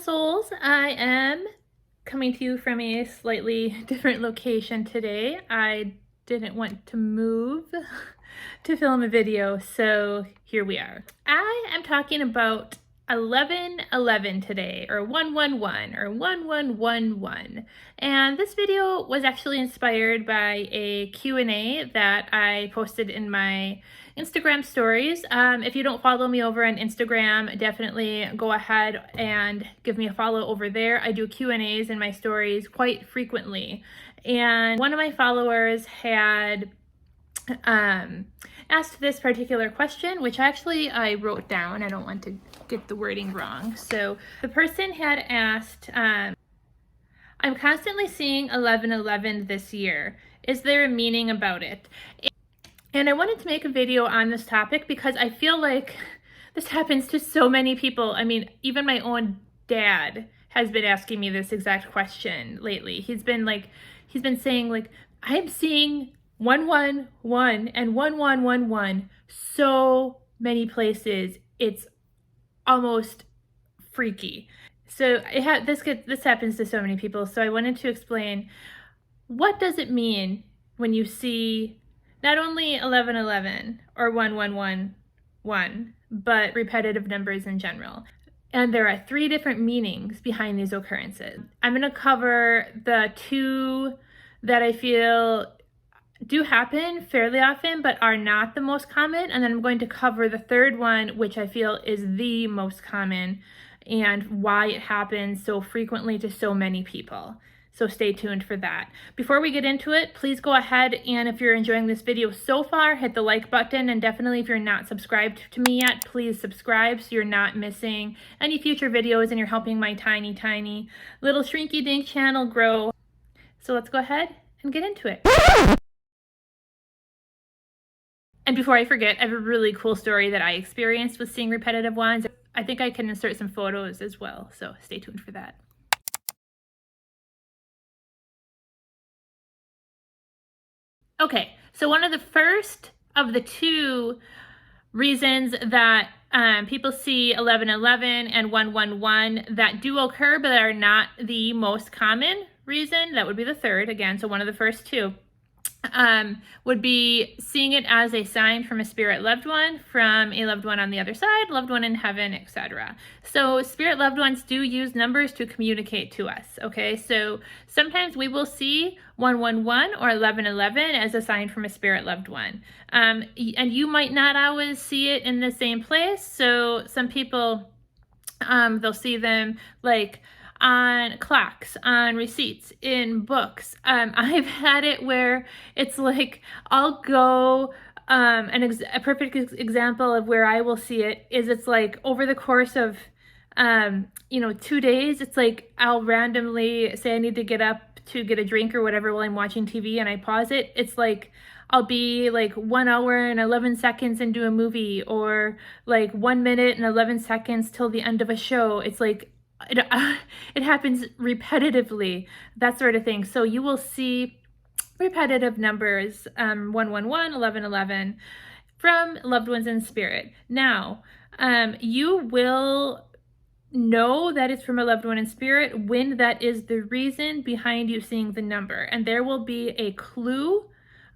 souls. I am coming to you from a slightly different location today. I didn't want to move to film a video, so here we are. I am talking about 1111 today, or 111, or 1111. And this video was actually inspired by a Q&A that I posted in my Instagram stories. If you don't follow me over on Instagram, definitely go ahead and give me a follow over there. I do Q&As in my stories quite frequently. And one of my followers had asked this particular question, which actually I wrote down. I don't want to get the wording wrong. So the person had asked, I'm constantly seeing 1111 this year. Is there a meaning about it? And I wanted to make a video on this topic because I feel like this happens to so many people. I mean, even my own dad has been asking me this exact question lately. He's been saying like, I'm seeing 111 and 1111 so many places. It's almost freaky. So this happens to so many people. So I wanted to explain, what does it mean when you see not only 1111 or 1111, but repetitive numbers in general? And there are 3 different meanings behind these occurrences. I'm going to cover the 2 that I feel do happen fairly often, but are not the most common. And then I'm going to cover the 3rd one, which I feel is the most common, and why it happens so frequently to so many people. So stay tuned for that. Before we get into it, please go ahead and if you're enjoying this video so far, hit the like button, and definitely if you're not subscribed to me yet, please subscribe so you're not missing any future videos and you're helping my tiny little shrinky dink channel grow. So let's go ahead and get into it. And before I forget, I have a really cool story that I experienced with seeing repetitive ones. I think I can insert some photos as well, so stay tuned for that. Okay, so one of the first of the 2 reasons that people see 1111 and 111 that do occur but are not the most common reason, that would be the 3rd again, so one of the first 2, would be seeing it as a sign from a spirit loved one, from a loved one on the other side, loved one in heaven, etc. So spirit loved ones do use numbers to communicate to us, okay? So sometimes we will see 111 or 1111 as a sign from a spirit loved one. And you might not always see it in the same place. So some people, they'll see them like on clocks, on receipts, in books. I've had it where it's like I'll go, a perfect example of where I will see it is it's like over the course of 2 days, it's like I'll randomly say I need to get up to get a drink or whatever while I'm watching TV, and I pause it. It's like I'll be like 1 hour and 11 seconds into a movie, or like 1 minute and 11 seconds till the end of a show. It's like it happens repetitively, that sort of thing. So you will see repetitive numbers, 111, 1111, from loved ones in spirit. Now, you will know that it's from a loved one in spirit when that is the reason behind you seeing the number. And there will be a clue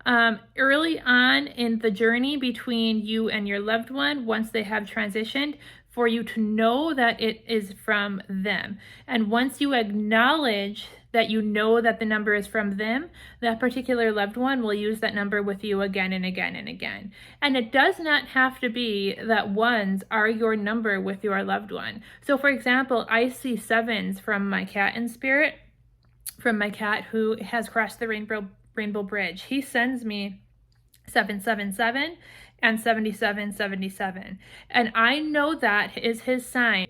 early on in the journey between you and your loved one, once they have transitioned, for you to know that it is from them. And once you acknowledge that you know that the number is from them, that particular loved one will use that number with you again and again and again. And it does not have to be that ones are your number with your loved one. So for example, I see 7s from my cat in spirit, from my cat who has crossed the Rainbow Bridge. He sends me 777 and 7777. And I know that is his sign.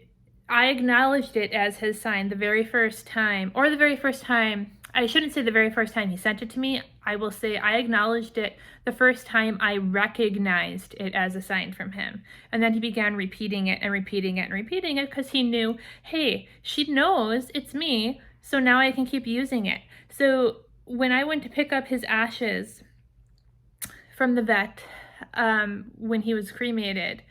I acknowledged it as his sign the very first time, or the very first time, I shouldn't say the very first time he sent it to me. I will say I acknowledged it the first time I recognized it as a sign from him. And then he began repeating it and repeating it and repeating it because he knew, hey, she knows it's me, so now I can keep using it. So when I went to pick up his ashes from the vet, when he was cremated,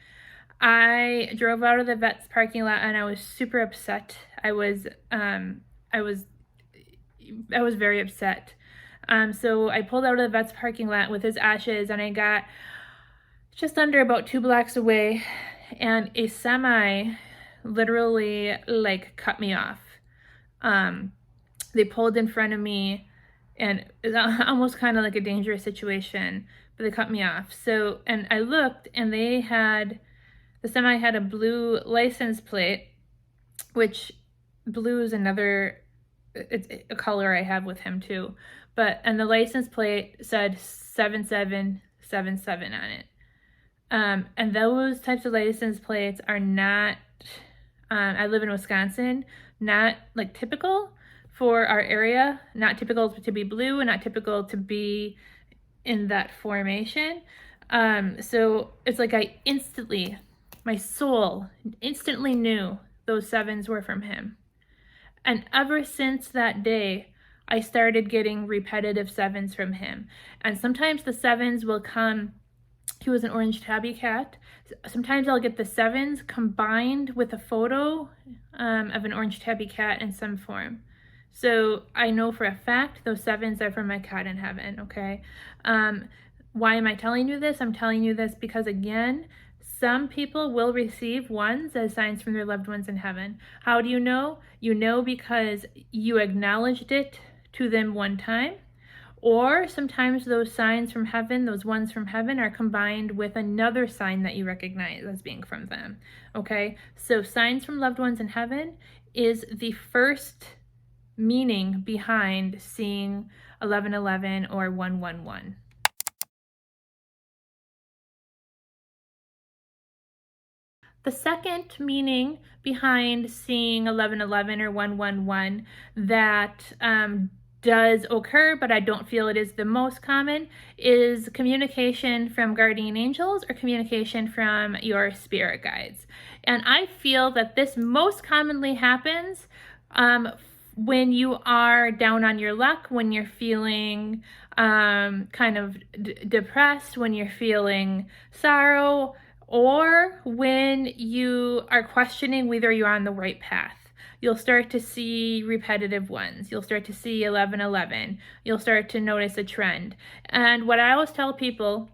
I drove out of the vet's parking lot and I was super upset. I was very upset. So I pulled out of the vet's parking lot with his ashes, and I got just under about 2 blocks away, and a semi literally like cut me off. They pulled in front of me, and it was almost kind of like a dangerous situation, but they cut me off. So, and I looked, and the semi had a blue license plate, which blue is another, it's a color I have with him too. And the license plate said 7777 on it. And those types of license plates are not, I live in Wisconsin, not like typical for our area, not typical to be blue and not typical to be in that formation. So it's like my soul instantly knew those sevens were from him. And ever since that day, I started getting repetitive sevens from him. And sometimes the sevens will come. He was an orange tabby cat. Sometimes I'll get the sevens combined with a photo of an orange tabby cat in some form. So I know for a fact those sevens are from my cat in heaven, okay? Why am I telling you this? I'm telling you this because, again, some people will receive ones as signs from their loved ones in heaven. How do you know? You know because you acknowledged it to them one time. Or sometimes those signs from heaven, those ones from heaven, are combined with another sign that you recognize as being from them. Okay? So signs from loved ones in heaven is the first meaning behind seeing 1111 or 111. The second meaning behind seeing 1111 or 111 that does occur, but I don't feel it is the most common, is communication from guardian angels or communication from your spirit guides. And I feel that this most commonly happens when you are down on your luck, when you're feeling kind of depressed, when you're feeling sorrow, or when you are questioning whether you're on the right path. You'll start to see repetitive ones. You'll start to see 1111. You'll start to notice a trend. And what I always tell people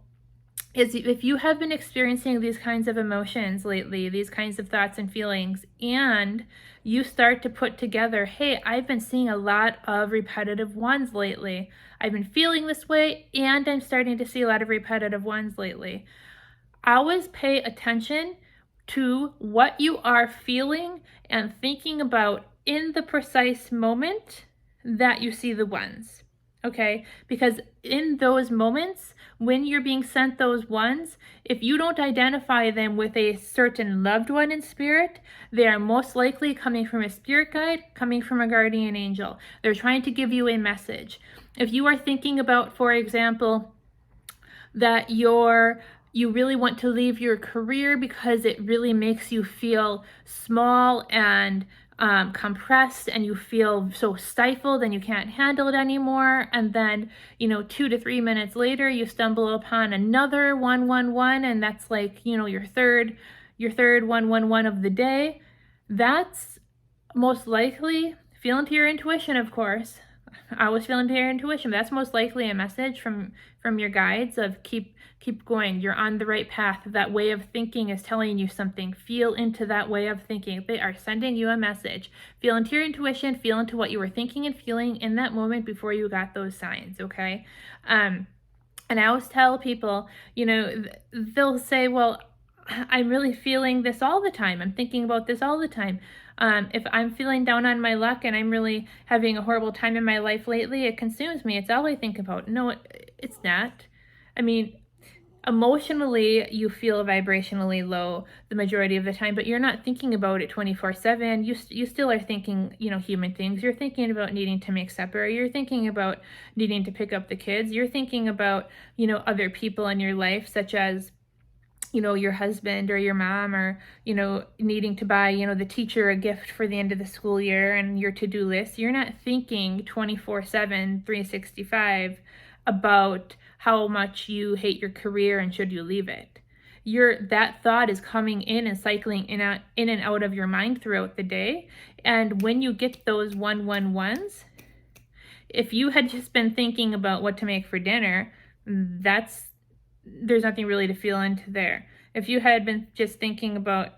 is if you have been experiencing these kinds of emotions lately, these kinds of thoughts and feelings, and you start to put together, hey, I've been seeing a lot of repetitive ones lately. I've been feeling this way, and I'm starting to see a lot of repetitive ones lately. Always pay attention to what you are feeling and thinking about in the precise moment that you see the ones, okay? Because in those moments, when you're being sent those ones, if you don't identify them with a certain loved one in spirit, they are most likely coming from a spirit guide, coming from a guardian angel. They're trying to give you a message. If you are thinking about, for example, that you really want to leave your career because it really makes you feel small and compressed, and you feel so stifled and you can't handle it anymore, and then 2 to 3 minutes later you stumble upon another 111, and that's like your third 111 of the day. That's most likely, feel into your intuition, of course. I always feel into your intuition. That's most likely a message from your guides of keep going. You're on the right path. That way of thinking is telling you something. Feel into that way of thinking. They are sending you a message. Feel into your intuition. Feel into what you were thinking and feeling in that moment before you got those signs, okay? And I always tell people, they'll say, well, I'm really feeling this all the time. I'm thinking about this all the time. If I'm feeling down on my luck and I'm really having a horrible time in my life lately, it consumes me. It's all I think about. No, it's not. I mean, emotionally, you feel vibrationally low the majority of the time, but you're not thinking about it 24/7. You still are thinking, human things. You're thinking about needing to make supper. You're thinking about needing to pick up the kids. You're thinking about, other people in your life, such as your husband or your mom, or, needing to buy, the teacher a gift for the end of the school year and your to-do list. You're not thinking 24/7, 365 about how much you hate your career and should you leave it. that thought is coming in and cycling in and out of your mind throughout the day. And when you get those 111s, if you had just been thinking about what to make for dinner, there's nothing really to feel into there. If you had been just thinking about,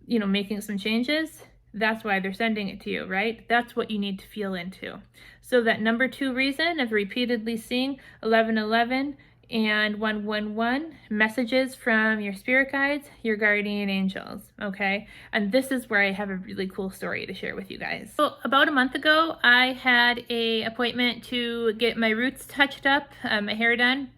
making some changes, that's why they're sending it to you, right? That's what you need to feel into. So that number 2 reason of repeatedly seeing 1111 and 111 messages from your spirit guides, your guardian angels, okay? And this is where I have a really cool story to share with you guys. So about a month ago, I had an appointment to get my roots touched up, my hair done,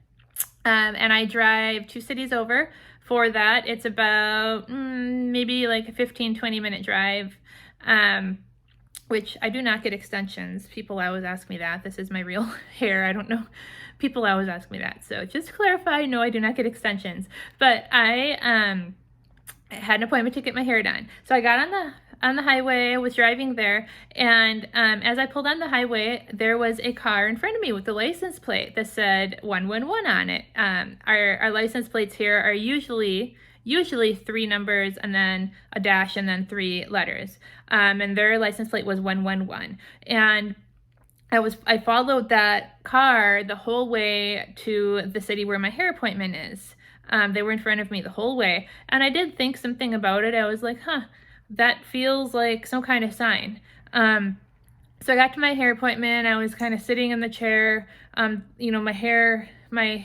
and I drive 2 cities over for that. It's about maybe like a 15-20 minute drive, which I do not get extensions. People always ask me that. This is my real hair. I don't know. People always ask me that. So just to clarify, no, I do not get extensions. But I had an appointment to get my hair done. So I got on the highway. I was driving there, and as I pulled on the highway, there was a car in front of me with the license plate that said 111 on it. Our license plates here are usually 3 numbers and then a dash and then 3 letters. And their license plate was 111. And I followed that car the whole way to the city where my hair appointment is. They were in front of me the whole way. And I did think something about it. I was like, that feels like some kind of sign. So I got to my hair appointment. I was kind of sitting in the chair. My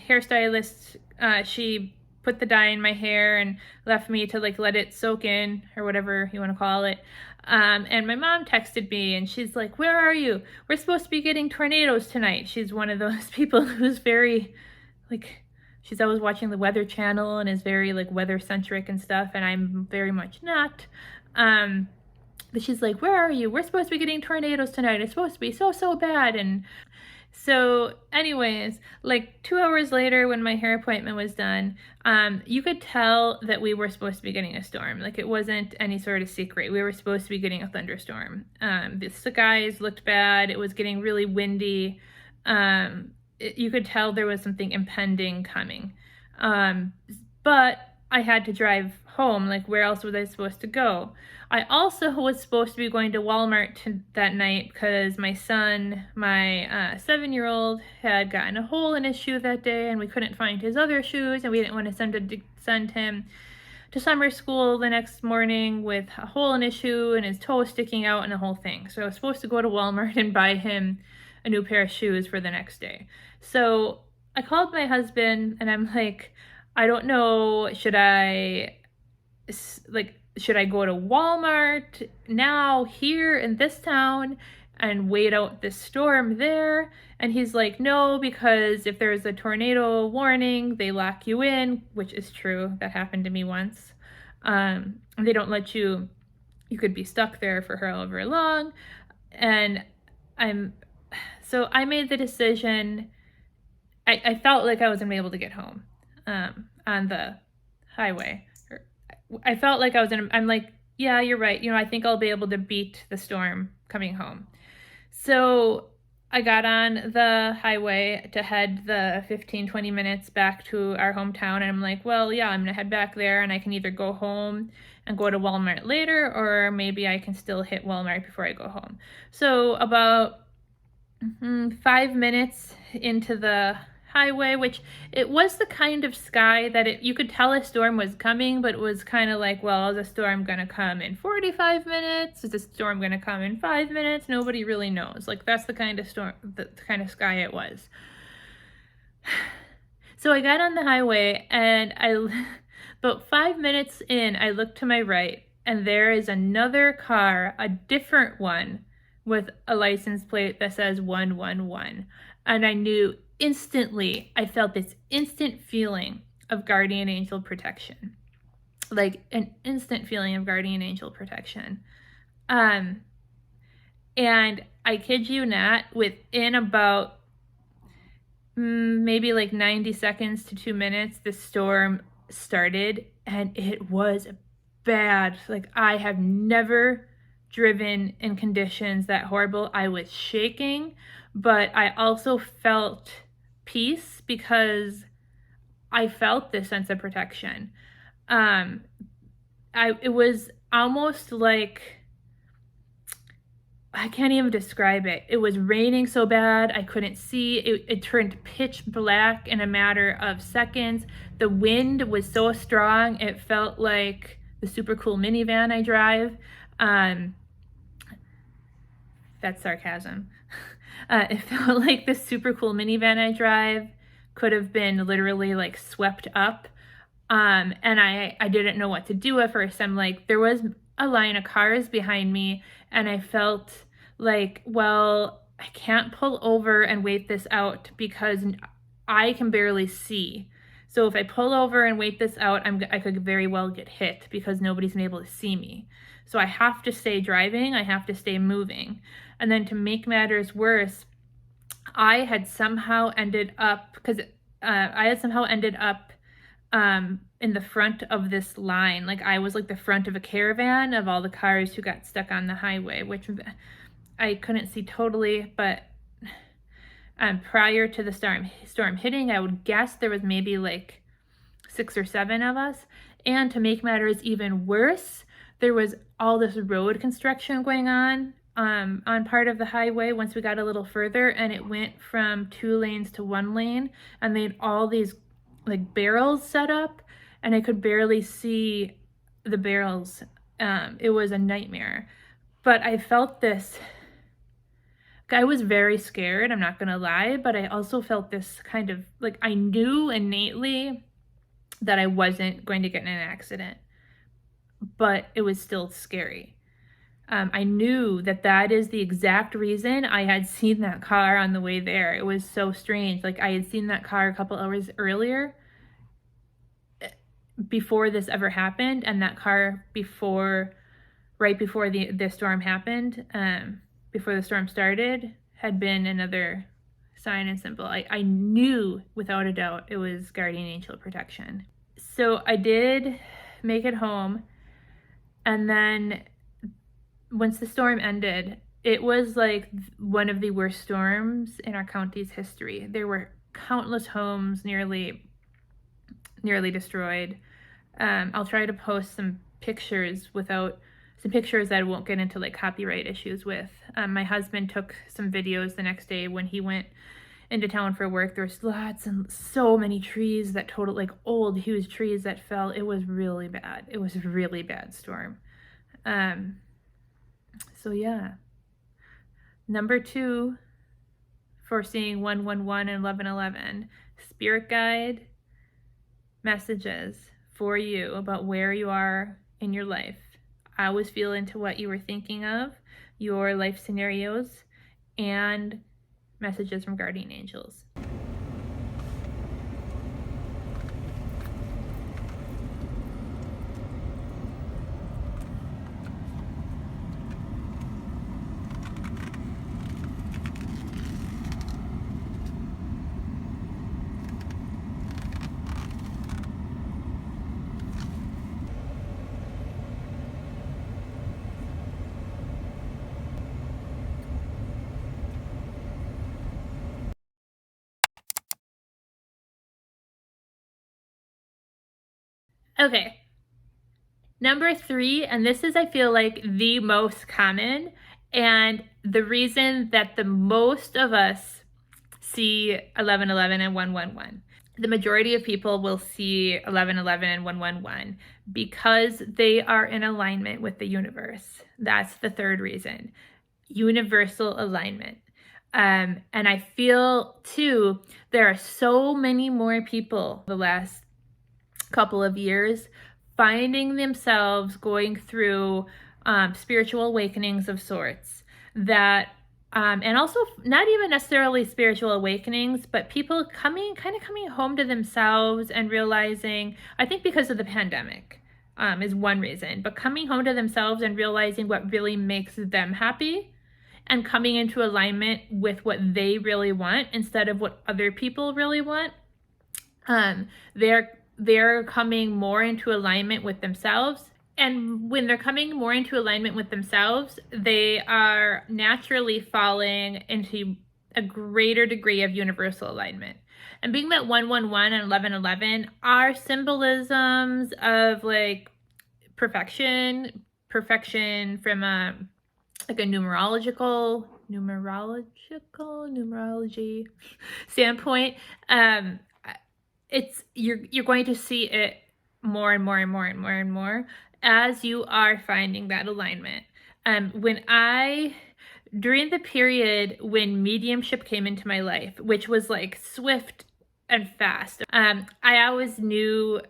hairstylist, she put the dye in my hair and left me to let it soak in, or whatever you want to call it. And my mom texted me and she's like, "Where are you? We're supposed to be getting tornadoes tonight." She's one of those people who's very she's always watching the Weather Channel and is very weather centric and stuff, and I'm very much not. But she's like, "Where are you? We're supposed to be getting tornadoes tonight. It's supposed to be so bad." And so anyways, 2 hours later when my hair appointment was done, you could tell that we were supposed to be getting a storm. It wasn't any sort of secret. We were supposed to be getting a thunderstorm. The skies looked bad. It was getting really windy. You could tell there was something impending coming. But I had to drive home. Where else was I supposed to go? I also was supposed to be going to Walmart that night because my son, my 7-year-old, had gotten a hole in his shoe that day, and we couldn't find his other shoes, and we didn't want to send him to summer school the next morning with a hole in his shoe and his toe sticking out and the whole thing. So I was supposed to go to Walmart and buy him a new pair of shoes for the next day. So I called my husband and I'm like, I don't know, should I go to Walmart now here in this town and wait out this storm there? And he's like, no, because if there's a tornado warning, they lock you in, which is true. That happened to me once. They don't let you could be stuck there for however long. And so I made the decision. I felt like I was gonna be able to get home on the highway. I felt like I'm like, yeah, you're right. I think I'll be able to beat the storm coming home. So I got on the highway to head the 15-20 minutes back to our hometown. And I'm like, well, yeah, I'm gonna head back there and I can either go home and go to Walmart later, or maybe I can still hit Walmart before I go home. So about 5 minutes into the highway, which it was the kind of sky that you could tell a storm was coming, but it was kind of like, well, is a storm gonna come in 45 minutes? Is the storm gonna come in 5 minutes? Nobody really knows. That's the kind of storm, the kind of sky it was. So I got on the highway and about 5 minutes in, I looked to my right and there is another car, a different one, with a license plate that says 111. And I knew instantly, I felt this instant feeling of guardian angel protection. An instant feeling of guardian angel protection. And I kid you not, within about maybe 90 seconds to 2 minutes, the storm started, and it was bad. I have never driven in conditions that horrible. I was shaking, but I also felt peace because I felt this sense of protection. It was almost like, I can't even describe it. It was raining so bad I couldn't see. It turned pitch black in a matter of seconds. The wind was so strong, it felt like the super cool minivan I drive. That's sarcasm. It felt like the super cool minivan I drive could have been literally like swept up. And I didn't know what to do at first. I'm like, there was a line of cars behind me, and I felt like, well, I can't pull over and wait this out because I can barely see. So if I pull over and wait this out, I could very well get hit because nobody's been able to see me. So I have to stay driving, I have to stay moving. And then to make matters worse, I had somehow ended up, in the front of this line. Like I was like the front of a caravan of all the cars who got stuck on the highway, which I couldn't see totally, but prior to the storm hitting, I would guess there was maybe like 6 or 7 of us. And to make matters even worse, there was all this road construction going on part of the highway once we got a little further, and it went from 2 lanes to 1 lane, and they had all these like barrels set up, and I could barely see the barrels. It was a nightmare. But I felt this, I was very scared, I'm not gonna lie, but I also felt this kind of, like, I knew innately that I wasn't going to get in an accident, but it was still scary. I knew that that is the exact reason I had seen that car on the way there. It was so strange. Like I had seen that car a couple hours earlier before this ever happened, and that car right before the storm happened, before the storm started, had been another sign and symbol. I knew without a doubt it was guardian angel protection. So I did make it home, and then once the storm ended, it was like one of the worst storms in our county's history. There were countless homes nearly destroyed. I'll try to post some pictures that I won't get into like copyright issues with. My husband took some videos the next day when he went into town for work. There was lots and so many trees that totaled, like old huge trees that fell. It was really bad. It was a really bad storm. So yeah. Number 2 for seeing 111 and 1111, spirit guide messages for you about where you are in your life. I always feel into what you were thinking of, your life scenarios, and messages from guardian angels. Okay. Number 3, and this is, I feel like, the most common, and the reason that the most of us see 1111 and 111. The majority of people will see 1111 and 111 because they are in alignment with the universe. That's the 3rd reason. Universal alignment. And I feel too, there are so many more people the last couple of years finding themselves going through spiritual awakenings of sorts that and also not even necessarily spiritual awakenings, but people coming home to themselves and realizing, I think because of the pandemic is one reason, but coming home to themselves and realizing what really makes them happy and coming into alignment with what they really want instead of what other people really want. They're coming more into alignment with themselves. And when they're coming more into alignment with themselves, they are naturally falling into a greater degree of universal alignment. And being that 111 and 1111 are symbolisms of like perfection from a like a numerology standpoint. It's you're going to see it more and more and more and more and more as you are finding that alignment. During the period when mediumship came into my life, which was like swift and fast, I always knew.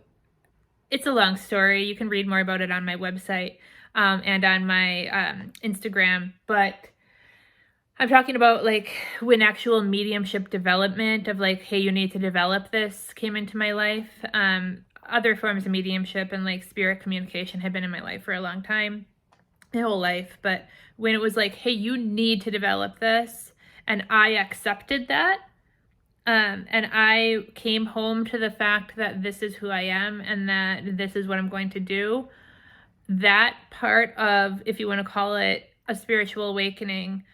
It's a long story. You can read more about it on my website and on my Instagram. But I'm talking about like when actual mediumship development of like, hey, you need to develop this came into my life. Other forms of mediumship and like spirit communication had been in my life for a long time, my whole life. But when it was like, hey, you need to develop this, and I accepted that. And I came home to the fact that this is who I am and that this is what I'm going to do. That part of, if you want to call it a spiritual awakening,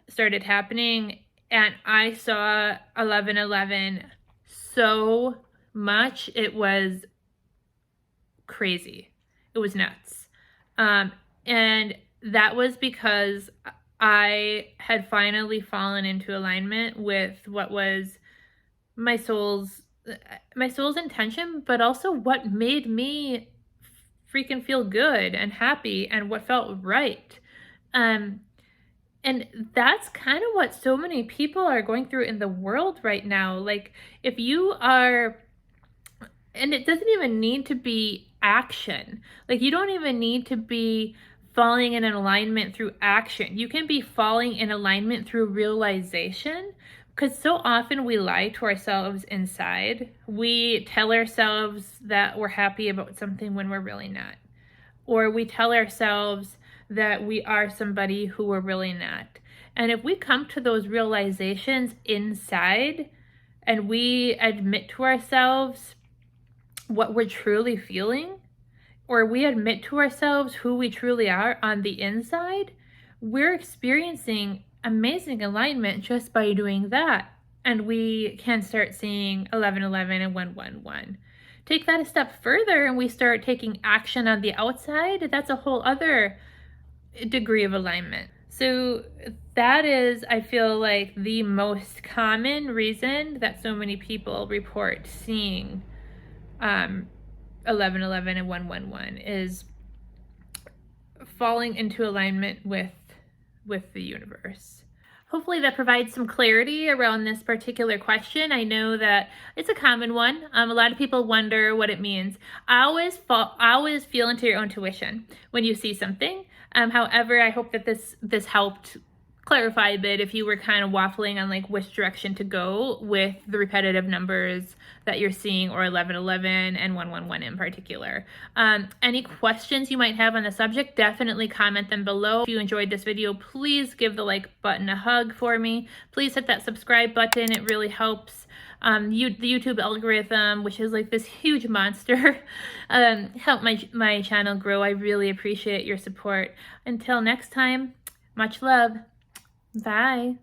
started happening. And I saw 1111 so much. It was crazy. It was nuts. And that was because I had finally fallen into alignment with what was my soul's intention, but also what made me freaking feel good and happy and what felt right. And that's kind of what so many people are going through in the world right now. Like if you are, and it doesn't even need to be action. Like you don't even need to be falling in alignment through action. You can be falling in alignment through realization. Because so often we lie to ourselves inside. We tell ourselves that we're happy about something when we're really not. Or we tell ourselves that we are somebody who we're really not. And if we come to those realizations inside and we admit to ourselves what we're truly feeling, or we admit to ourselves who we truly are on the inside, we're experiencing amazing alignment just by doing that. And we can start seeing 1111 and 111. Take that a step further and we start taking action on the outside. That's a whole other degree of alignment. So that is, I feel like, the most common reason that so many people report seeing 1111 and 111 is falling into alignment with the universe. Hopefully that provides some clarity around this particular question. I know that it's a common one. A lot of people wonder what it means. I always feel into your own intuition when you see something. However, I hope that this helped clarify a bit if you were kind of waffling on like which direction to go with the repetitive numbers that you're seeing, or 1111 and 111 in particular. Any questions you might have on the subject, definitely comment them below. If you enjoyed this video, please give the like button a hug for me. Please hit that subscribe button. It really helps the YouTube algorithm, which is like this huge monster, help my channel grow. I really appreciate your support. Until next time, much love. Bye.